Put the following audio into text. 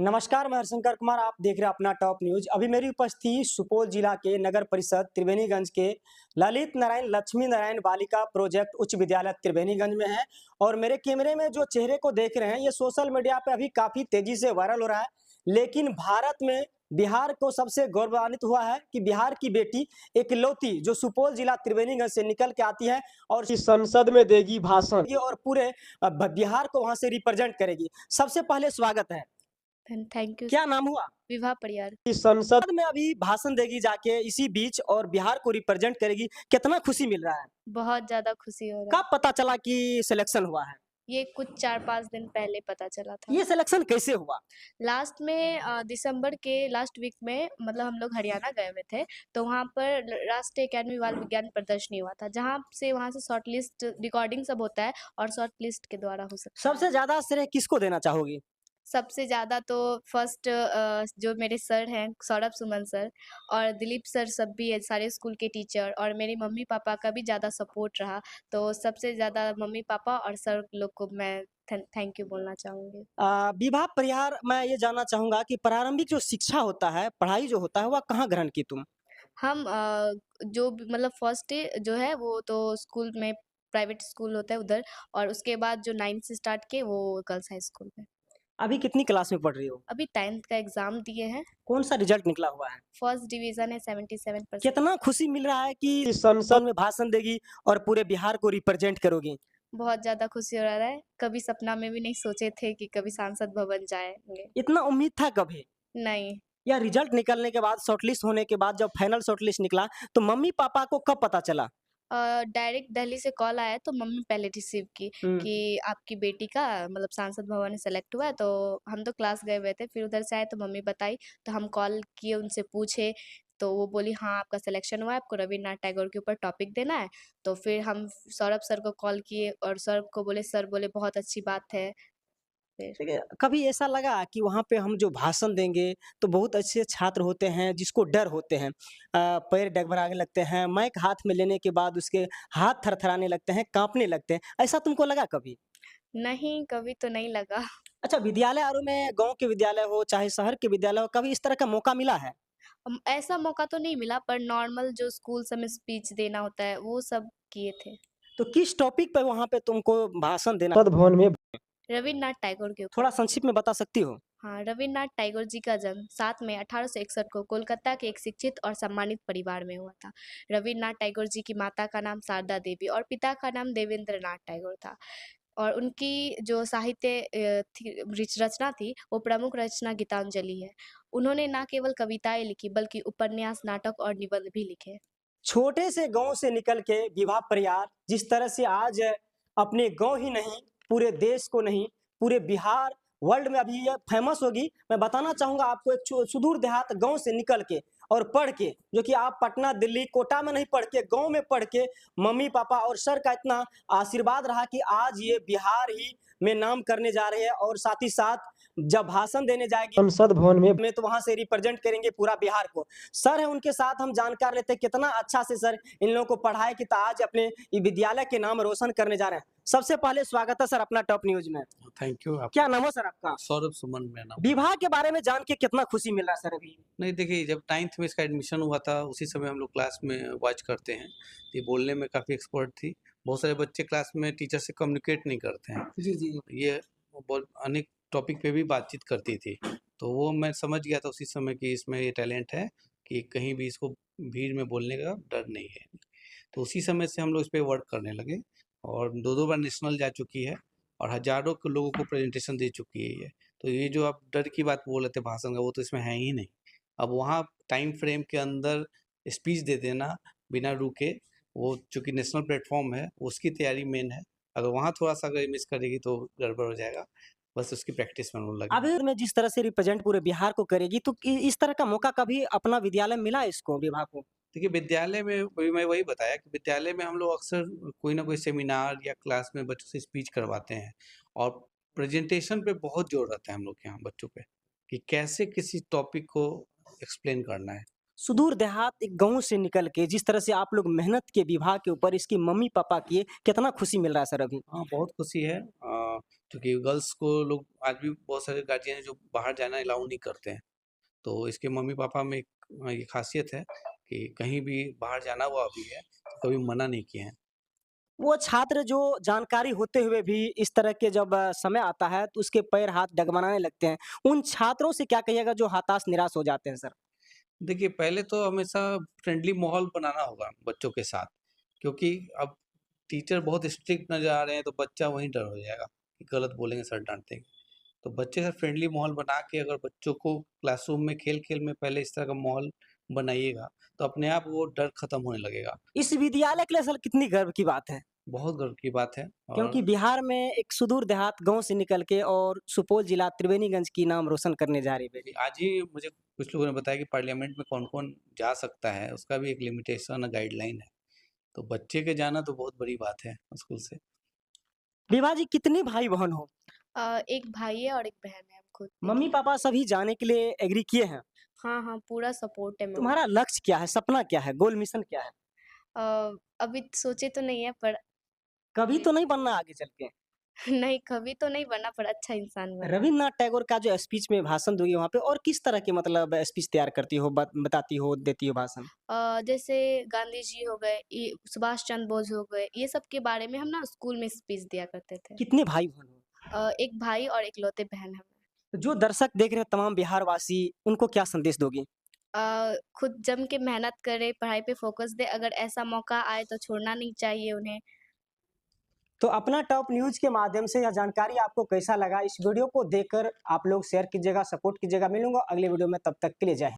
नमस्कार, मैं हरशंकर कुमार। आप देख रहे हैं अपना टॉप न्यूज। अभी मेरी उपस्थिति सुपौल जिला के नगर परिषद त्रिवेणीगंज के ललित नारायण लक्ष्मी नारायण बालिका प्रोजेक्ट उच्च विद्यालय त्रिवेणीगंज में है। और मेरे कैमरे में जो चेहरे को देख रहे हैं, ये सोशल मीडिया पे अभी काफी तेजी से वायरल हो रहा है। लेकिन भारत में बिहार को सबसे गौरवान्वित हुआ है कि बिहार की बेटी इकलौती जो सुपौल जिला त्रिवेणीगंज से निकल के आती है और इस संसद में देगी भाषण और पूरे बिहार को वहां से रिप्रेजेंट करेगी। सबसे पहले स्वागत है। Thank you. क्या नाम हुआ? विवाह परियार। इस संसद में अभी भाषण देगी जाके इसी बीच और बिहार को रिप्रेजेंट करेगी, कितना खुशी मिल रहा है? बहुत ज़्यादा खुशी हो रहा है। कब पता चला कि सिलेक्शन हुआ है? ये कुछ 4-5 दिन पहले पता चला था। ये सिलेक्शन कैसे हुआ? लास्ट में दिसंबर के लास्ट वीक में मतलब हम लोग हरियाणा गए हुए थे, तो वहाँ पर राष्ट्रीय अकेडमी बाल विज्ञान प्रदर्शनी हुआ था, जहाँ से वहाँ से शॉर्ट लिस्ट रिकॉर्डिंग सब होता है और शॉर्ट लिस्ट के द्वारा हो सकता है। सबसे ज्यादा श्रेय किसको देना चाहोगी? सबसे ज़्यादा तो फर्स्ट जो मेरे सर हैं सौरभ सुमन सर और दिलीप सर सब भी है, सारे स्कूल के टीचर और मेरे मम्मी-पापा का भी ज़्यादा सपोर्ट रहा। तो सबसे ज़्यादा मम्मी-पापा और सर लोग को मैं थैंक यू बोलना चाहूँगी। विवाह परिहार मैं ये जानना चाहूंगा कि प्रारंभिक जो शिक्षा होता है, पढ़ाई जो होता है, वह कहाँ ग्रहण की तुम? हम जो भी मतलब फर्स्ट डे जो है वो तो स्कूल में प्राइवेट स्कूल होता है उधर और उसके बाद जो 9th से स्टार्ट किए वो गर्ल्स हाई स्कूल में। अभी कितनी क्लास में पढ़ रही हो? अभी 10th का एग्ज़ाम दिए हैं। कौन सा रिजल्ट निकला हुआ है? फर्स्ट डिवीज़न है 77%। कितना खुशी मिल रहा है कि इस संसद में भाषण देगी और पूरे बिहार को रिप्रेजेंट करोगी? बहुत ज़्यादा खुशी हो रहा है। कभी सपना में भी नहीं सोचे थे कि कभी सांसद भवन जाएँगे। इतना उम्मीद था कभी? नहीं, या रिजल्ट निकलने के बाद, शॉर्टलिस्ट होने के बाद जब फाइनल शॉर्टलिस्ट निकला, तो मम्मी-पापा को कब पता चला? डायरेक्ट दिल्ली से कॉल आया तो मम्मी पहले रिसीव की हुँ। कि आपकी बेटी का मतलब सांसद भवन में सेलेक्ट हुआ है, तो हम तो क्लास गए हुए थे, फिर उधर से आए तो मम्मी बताई, तो हम कॉल किए उनसे पूछे, तो वो बोली हाँ, आपका सिलेक्शन हुआ है, आपको रवीन्द्रनाथ टैगोर के ऊपर टॉपिक देना है। तो फिर हम सौरभ सर को कॉल किए और सर को बोले, सर बोले बहुत अच्छी बात है। फिर ठीक है, कभी ऐसा लगा कि वहाँ पे हम जो भाषण देंगे, तो बहुत अच्छे छात्र होते हैं जिसको डर होते हैं। पैर डगमगाने लगते हैं, माइक हाथ में लेने के बाद उसके हाथ थरथराने लगते हैं, काँपने लगते हैं। ऐसा तुमको लगा कभी? नहीं, कभी तो नहीं लगा। अच्छा, विद्यालय आरों में गाँव के विद्यालय हो, चाहे शहर के विद्यालय हो, कभी इस तरह का मौका मिला है? ऐसा मौका तो नहीं मिला पर नॉर्मल जो स्कूल सब में स्पीच देना होता है, वो सब किए थे। तो किस टॉपिक पे वहाँ पे तुमको भाषण देना पद भवन में? रवीन्द्रनाथ टैगोर के ऊपर। थोड़ा संक्षिप्त में बता सकती हो? हाँ, रवीन्द्रनाथ टैगोर जी का जन्म 7 मई 1861 को कोलकाता के एक शिक्षित और सम्मानित परिवार में हुआ था। रवीन्द्रनाथ टैगोर जी की माता का नाम शारदा देवी और पिता का नाम देवेंद्रनाथ टैगोर था। और उनकी जो साहित्य रचना थी, वो प्रमुख रचना गीतांजलि है। उन्होंने ना केवल कविताएँ लिखी बल्कि उपन्यास, नाटक और निबंध भी लिखे। छोटे से गाँव से निकल के विवाह परिवार जिस तरह से आज अपने गाँव ही नहीं, पूरे देश को नहीं, पूरे बिहार, वर्ल्ड में अभी ये फेमस होगी। मैं बताना चाहूँगा आपको एक सुदूर देहात गाँव से निकल के और पढ़ के, जो कि आप पटना, दिल्ली, कोटा में नहीं पढ़ के, गाँव में पढ़ के मम्मी-पापा और सर का इतना आशीर्वाद रहा कि आज ये बिहार ही में नाम करने जा रहे हैं और साथ ही साथ जब भाषण देने जाएगी संसद भवन में तो वहाँ से रिप्रेजेंट करेंगे पूरा बिहार को। सर है उनके साथ हम जानकार लेते हैं कितना अच्छा से सर इन लोगों को पढ़ाए कि आज अपने ये विद्यालय के नाम रोशन करने जा रहे हैं। सबसे पहले स्वागत है सर अपना टॉप न्यूज में। Thank you. क्या नाम है सर आपका? सौरभ सुमन मेरा नाम। विवाह के बारे में जान के कितना खुशी मिल रहा है सर अभी? नहीं देखिए, जब 9th में इसका एडमिशन हुआ था उसी समय हम लोग क्लास में वॉच करते हैं। ये बोलने में काफ़ी एक्सपर्ट थी। बहुत सारे बच्चे क्लास में टीचर से कम्युनिकेट नहीं करते हैं। जी, जी, जी। ये बहुत अनेक टॉपिक पे भी बातचीत करती थी। तो वो मैं समझ गया था उसी समय कि इसमें ये टैलेंट है कि कहीं भी इसको भीड़ में बोलने का डर नहीं है। तो उसी समय से हम लोग इस पे वर्क करने लगे और 2-2 बार नेशनल जा चुकी है और हज़ारों के लोगों को प्रेजेंटेशन दे चुकी है ये। तो ये जो आप डर की बात बोल रहे थे भाषण का, वो तो इसमें है ही नहीं। अब वहाँ टाइम फ्रेम के अंदर स्पीच दे देना बिना रुके, वो चूँकि नेशनल प्लेटफ़ॉर्म है, उसकी तैयारी मेन है। अगर वहाँ थोड़ा-सा अगर मिस करेगी तो गड़बड़ हो जाएगा। बस उसकी प्रैक्टिस में हम लोग लगे हैं। अभी में जिस तरह से रिप्रेजेंट पूरे बिहार को करेगी तो इस तरह का मौका कभी अपना विद्यालय मिला है इसको विवाह को? देखिए, विद्यालय में वही मैं वही बताया कि विद्यालय में हम लोग अक्सर कोई ना कोई सेमिनार या क्लास में बच्चों से स्पीच करवाते हैं और प्रेजेंटेशन पे बहुत जोर रहता है हम लोग के यहाँ बच्चों पे, कि कैसे किसी टॉपिक को एक्सप्लेन करना है। सुदूर देहात एक गाँव से निकल के जिस तरह से आप लोग मेहनत किए विवाह के ऊपर, इसकी मम्मी-पापा किए, कितना खुशी मिल रहा है सर अभी? हाँ, बहुत खुशी है। क्योंकि गर्ल्स को लोग आज भी बहुत सारे गार्जियन हैं जो बाहर जाना अलाउ नहीं करते हैं। तो इसके मम्मी-पापा में एक ये ख़ासियत है कि कहीं भी बाहर जाना हुआ भी है, तो कभी मना नहीं किए हैं। वो छात्र जो जानकारी होते हुए भी इस तरह के जब समय आता है तो उसके पैर हाथ डगमगाने लगते हैं। उन छात्रों से क्या कहिएगा जो हताश निराश हो जाते हैं सर? देखिए, पहले तो हमेशा फ्रेंडली माहौल बनाना होगा बच्चों के साथ, क्योंकि अब टीचर बहुत स्ट्रिक्ट नज़र आ रहे हैं, तो बच्चा वहीं डर हो जाएगा कि गलत बोलेंगे, सर डाँट देंगे। तो बच्चे से फ्रेंडली माहौल बना के अगर बच्चों को क्लासरूम में खेल-खेल में पहले इस तरह का माहौल बनाइएगा, तो अपने आप वो डर खत्म होने लगेगा। इस विद्यालय के लिए सर कितनी गर्व की बात है, बहुत गर्व की बात है क्योंकि और बिहार में एक सुदूर देहात गाँव से निकल के और सुपौल जिला त्रिवेणीगंज की नाम रोशन करने जा रही है जी, बेटी। आज ही मुझे कुछ लोगों ने बताया कि पार्लियामेंट में कौन-कौन जा सकता है, उसका भी एक लिमिटेशन गाइडलाइन है। तो बच्चे के जाना तो बहुत बड़ी बात है स्कूल से। विभा जी कितने भाई-बहन हो? एक भाई है और एक बहन है, हम खुद एक ही। मम्मी-पापा सभी जाने के लिए एग्री किए हैं। हाँ, हाँ, पूरा सपोर्ट है मम्मी। तुम्हारा लक्ष्य क्या है? सपना क्या है? गोल मिशन क्या है? अभी सोचे तो नहीं है पर कभी तो नहीं बनना आगे चल के? नहीं, कभी तो नहीं बना पर अच्छा इंसान बनना है। रवीन्द्रनाथ टैगोर का जो स्पीच में भाषण दोगी वहाँ पे और किस तरह के मतलब स्पीच तैयार करती हो, बताती हो, देती हो भाषण? जैसे गांधी जी हो गए, ये सुभाष चंद्र बोस हो गए, ये सब के बारे में हम ना स्कूल में स्पीच दिया करते थे। कितने भाई-बहन हो? एक भाई और इकलौते बहन हैं। जो दर्शक देख रहे हैं तमाम बिहारवासी, उनको क्या संदेश दोगी? खुद जम के मेहनत करे, पढ़ाई पे फ़ोकस दे, अगर ऐसा मौका आए तो छोड़ना नहीं चाहिए उन्हें। तो अपना टॉप न्यूज़ के माध्यम से यह जानकारी आपको कैसा लगा? इस वीडियो को देखकर आप लोग शेयर कीजिएगा, सपोर्ट कीजिएगा। मिलूँगा अगले वीडियो में, तब तक के लिए जय हिंद।